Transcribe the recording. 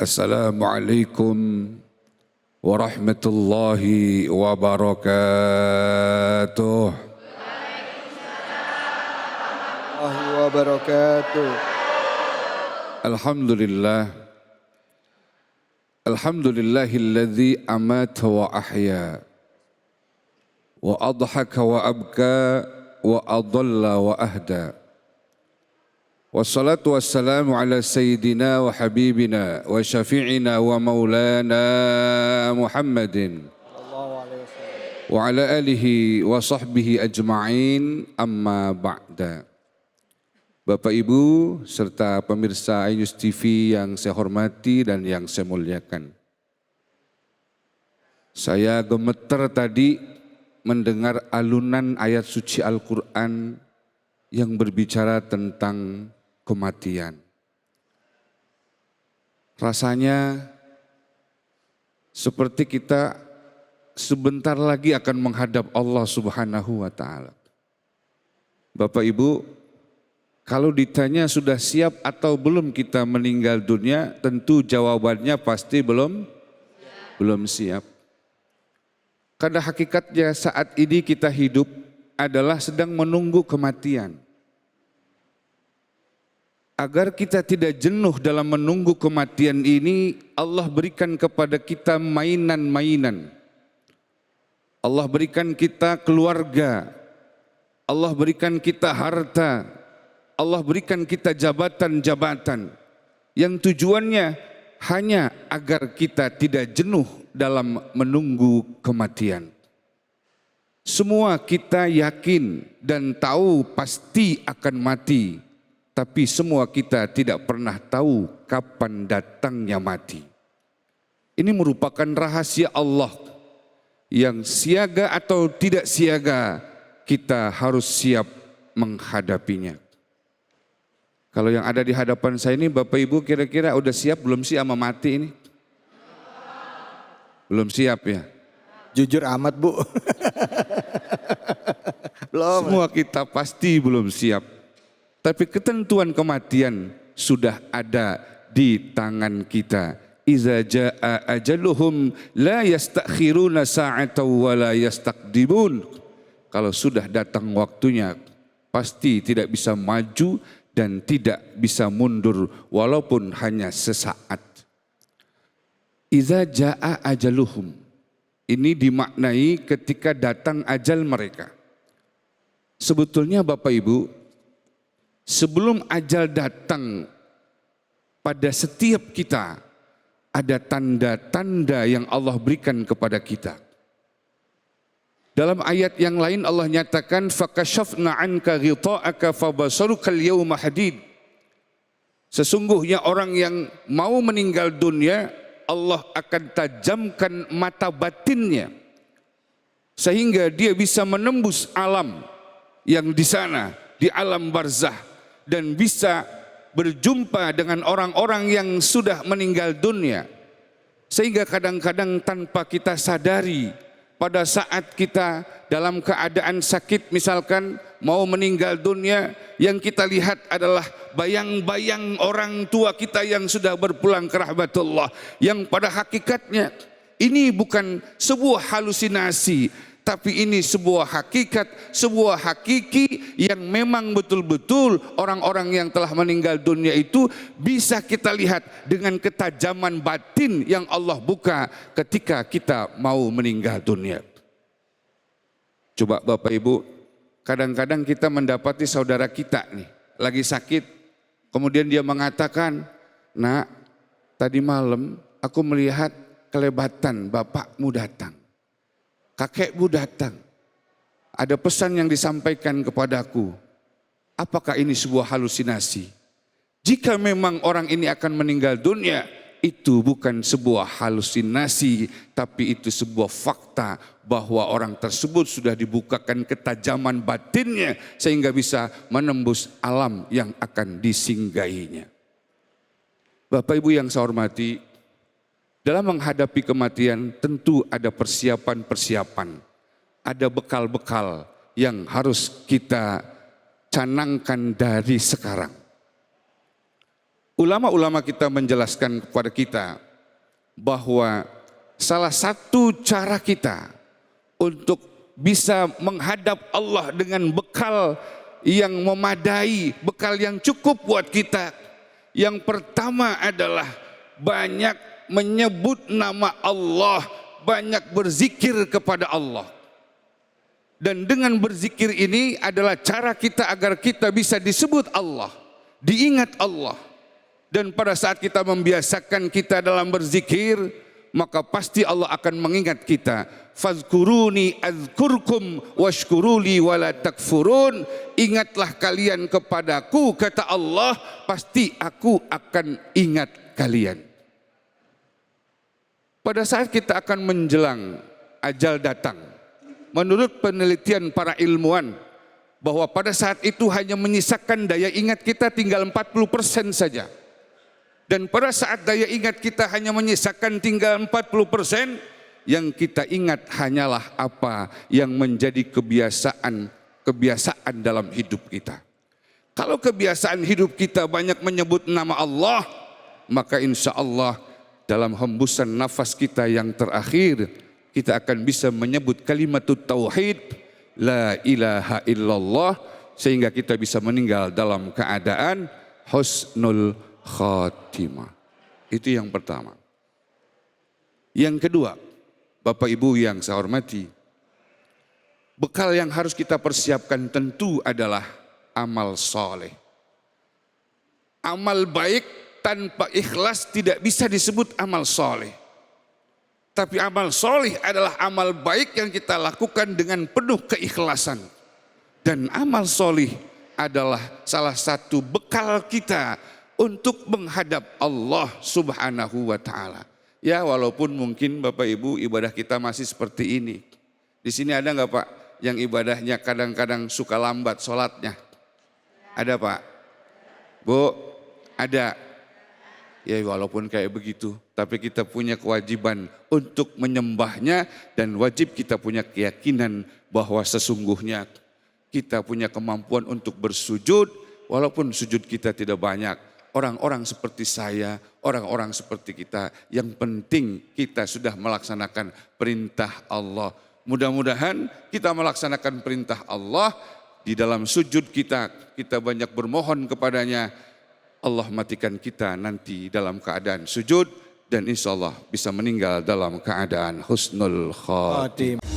Assalamualaikum warahmatullahi wabarakatuh. Alhamdulillah. Alhamdulillahilladzi amata wa ahya wa adhaka wa abka wa adalla wa ahda. Wassalatu wassalamu ala sayyidina wa habibina wa syafi'ina wa maulana Muhammadin wa ala alihi wa sahbihi ajma'in, amma ba'da. Bapak Ibu serta pemirsa iNews TV yang saya hormati dan yang saya muliakan. Saya gemeter tadi mendengar alunan ayat suci Al-Quran yang berbicara tentang kematian. Rasanya seperti kita sebentar lagi akan menghadap Allah Subhanahu wa Ta'ala. Bapak Ibu, kalau ditanya sudah siap atau belum kita meninggal dunia, tentu jawabannya pasti belum siap. Karena hakikatnya saat ini kita hidup adalah sedang menunggu kematian. Agar kita tidak jenuh dalam menunggu kematian ini, Allah berikan kepada kita mainan-mainan. Allah berikan kita keluarga, Allah berikan kita harta, Allah berikan kita jabatan-jabatan yang tujuannya hanya agar kita tidak jenuh dalam menunggu kematian. Semua kita yakin dan tahu pasti akan mati, tapi semua kita tidak pernah tahu kapan datangnya mati. Ini merupakan rahasia Allah yang siaga atau tidak siaga, kita harus siap menghadapinya. Kalau yang ada di hadapan saya ini Bapak Ibu kira-kira udah siap belum sih sama mati ini? Belum siap ya? Jujur amat Bu. Belum. Semua kita pasti belum siap. Tapi ketentuan kematian sudah ada di tangan kita. Iza jaa ajaluhum la yastakhiruna sa'atan wa la yastaqdimun. Kalau sudah datang waktunya, pasti tidak bisa maju dan tidak bisa mundur walaupun hanya sesaat. Iza jaa ajaluhum. Ini dimaknai ketika datang ajal mereka. Sebetulnya Bapak Ibu, sebelum ajal datang pada setiap kita, ada tanda-tanda yang Allah berikan kepada kita. Dalam ayat yang lain Allah nyatakan, fakashafna anka ghita'aka fabasarukal yawma hadid. Sesungguhnya orang yang mau meninggal dunia, Allah akan tajamkan mata batinnya sehingga dia bisa menembus alam yang di sana, di alam barzah, dan bisa berjumpa dengan orang-orang yang sudah meninggal dunia. Sehingga kadang-kadang tanpa kita sadari, pada saat kita dalam keadaan sakit misalkan mau meninggal dunia, yang kita lihat adalah bayang-bayang orang tua kita yang sudah berpulang ke rahmatullah, yang pada hakikatnya ini bukan sebuah halusinasi, tapi ini sebuah hakikat, sebuah hakiki yang memang betul-betul orang-orang yang telah meninggal dunia itu bisa kita lihat dengan ketajaman batin yang Allah buka ketika kita mau meninggal dunia. Coba Bapak Ibu, kadang-kadang kita mendapati saudara kita nih lagi sakit, kemudian dia mengatakan, "Nak, tadi malam aku melihat kelebatan bapakmu datang. Kakekmu datang. Ada pesan yang disampaikan kepadaku. Apakah ini sebuah halusinasi?" Jika memang orang ini akan meninggal dunia, itu bukan sebuah halusinasi, tapi itu sebuah fakta bahwa orang tersebut sudah dibukakan ketajaman batinnya sehingga bisa menembus alam yang akan disinggahinya. Bapak Ibu yang saya hormati, dalam menghadapi kematian tentu ada persiapan-persiapan, ada bekal-bekal yang harus kita canangkan dari sekarang. ulama-ulama kita menjelaskan kepada kita bahwa salah satu cara kita untuk bisa menghadap Allah dengan bekal yang memadai, bekal yang cukup buat kita, yang pertama adalah banyak menyebut nama Allah, banyak berzikir kepada Allah. Dan dengan berzikir ini adalah cara kita agar kita bisa disebut Allah, diingat Allah. Dan pada saat kita membiasakan kita dalam berzikir, maka pasti Allah akan mengingat kita. Fazkuruni azkurkum washkuruli wala takfurun. Ingatlah kalian kepadaku, kata Allah, pasti aku akan ingat kalian. Pada saat kita akan menjelang ajal datang, menurut penelitian para ilmuwan, bahwa pada saat itu hanya menyisakan daya ingat kita tinggal 40% saja. Dan pada saat daya ingat kita hanya menyisakan tinggal 40%, yang kita ingat hanyalah apa yang menjadi kebiasaan dalam hidup kita. Kalau kebiasaan hidup kita banyak menyebut nama Allah, maka insya Allah dalam hembusan nafas kita yang terakhir, kita akan bisa menyebut kalimat tauhid, la ilaha illallah, sehingga kita bisa meninggal dalam keadaan husnul khatimah. Itu yang pertama. Yang kedua, Bapak Ibu yang saya hormati, bekal yang harus kita persiapkan tentu adalah amal soleh. Amal baik tanpa ikhlas tidak bisa disebut amal soleh. Tapi amal soleh adalah amal baik yang kita lakukan dengan penuh keikhlasan. Dan amal soleh adalah salah satu bekal kita untuk menghadap Allah Subhanahu wa ta'ala. Ya, walaupun mungkin Bapak Ibu ibadah kita masih seperti ini. Di sini ada nggak Pak yang ibadahnya kadang-kadang suka lambat sholatnya? Ada Pak? Bu, ada. Ya walaupun kayak begitu, tapi kita punya kewajiban untuk menyembahnya, dan wajib kita punya keyakinan bahwa sesungguhnya kita punya kemampuan untuk bersujud, walaupun sujud kita tidak banyak. Orang-orang seperti saya, orang-orang seperti kita, yang penting kita sudah melaksanakan perintah Allah. Mudah-mudahan kita melaksanakan perintah Allah, di dalam sujud kita banyak bermohon kepadanya. Allah matikan kita nanti dalam keadaan sujud, dan insya Allah bisa meninggal dalam keadaan husnul khatimah.